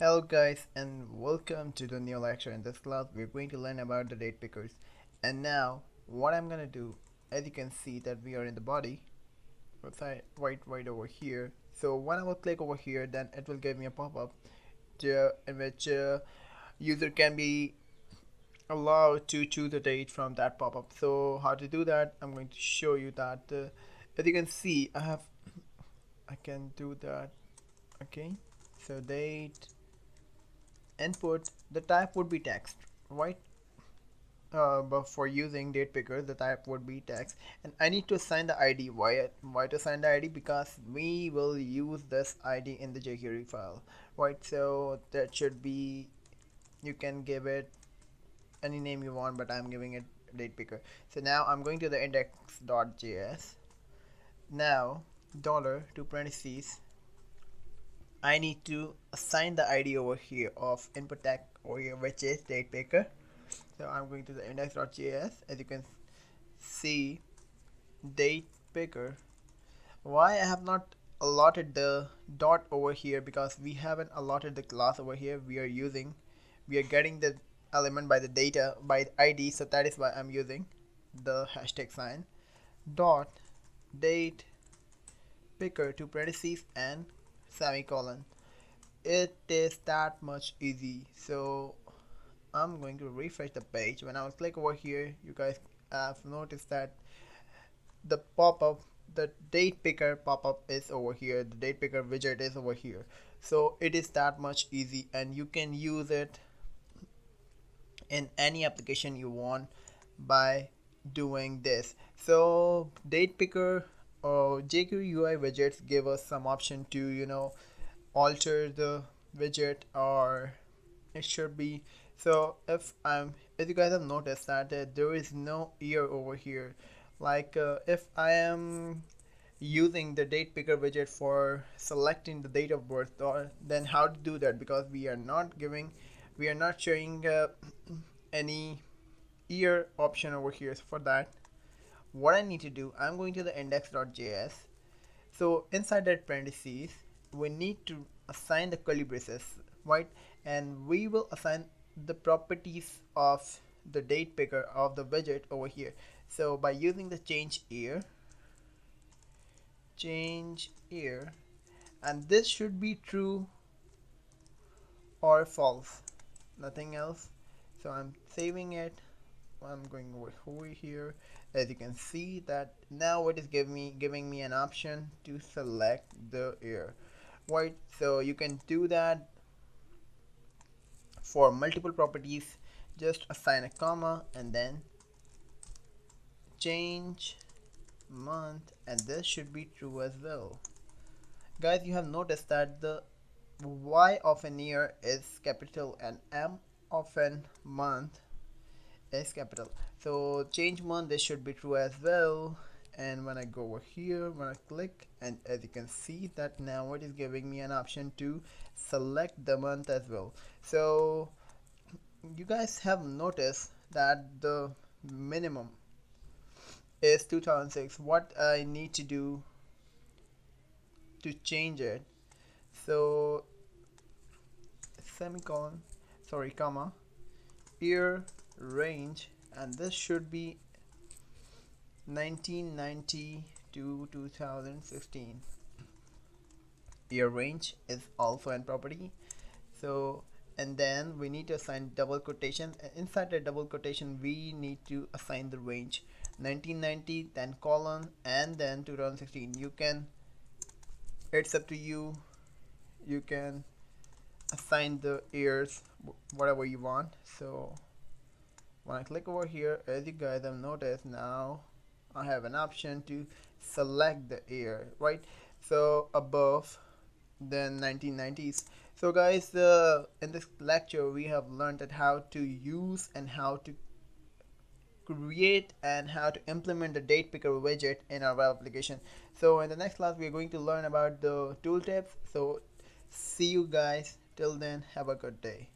Hello guys and welcome to the new lecture. In this class we're going to learn about the date pickers. And now what I'm gonna do, as you can see that we are in the body right over here. So when I will click over here, then it will give me a pop-up in which user can be allowed to choose a date from that pop-up. So how to do that, I'm going to show you that. As you can see, I can do that. Okay, so date input, the type would be text, right? But for using date picker, the type would be text, and I need to assign the ID. Why to assign the ID? Because we will use this ID in the jQuery file, right? So that should be, you can give it any name you want, but I'm giving it date picker. So now I'm going to the index.js. Now dollar to parentheses, I need to assign the ID over here of input tag over here, which is date picker. So I'm going to the index.js. As you can see, date picker. Why I have not allotted the dot over here? Because we haven't allotted the class over here. We are getting the element by the data by the ID, so that is why I'm using the hashtag sign dot date picker to parentheses and semicolon. It is that much easy. So I'm going to refresh the page. When I will click over here, you guys have noticed that the pop-up, the date picker pop-up is over here, the date picker widget is over here. So it is that much easy, and you can use it in any application you want by doing this. So date picker or jQuery UI widgets give us some option to alter the widget, or it should be. So if you guys have noticed that there is no year over here, like if I am using the date picker widget for selecting the date of birth, or then how to do that, because we are not showing any year option over here. So for that, what I need to do, I'm going to the index.js. So inside that parentheses, we need to assign the curly braces, right? And we will assign the properties of the date picker of the widget over here. So by using the change year, and this should be true or false, nothing else. So I'm saving it. I'm going over here. As you can see that now it is giving me an option to select the year, right? So you can do that for multiple properties. Just assign a comma and then change month, and this should be true as well. Guys, you have noticed that the Y of an year is capital and M of an month is capital. So change month, this should be true as well. And when I go over here, when I click, and as you can see that now it is giving me an option to select the month as well. So you guys have noticed that the minimum is 2006. What I need to do to change it, so semicolon, sorry, comma, year range, and this should be 1990 to 2015. Year range is also an property. So and then we need to assign double quotation, and inside the double quotation we need to assign the range 1990, then colon, and then 2016. It's up to you. You can assign the years whatever you want. So when I click over here, as you guys have noticed, now I have an option to select the year, right? So above then 1990s. So guys, in this lecture we have learned that how to use and how to create and how to implement the date picker widget in our web application. So in the next class we are going to learn about the tooltips. So see you guys, till then, have a good day.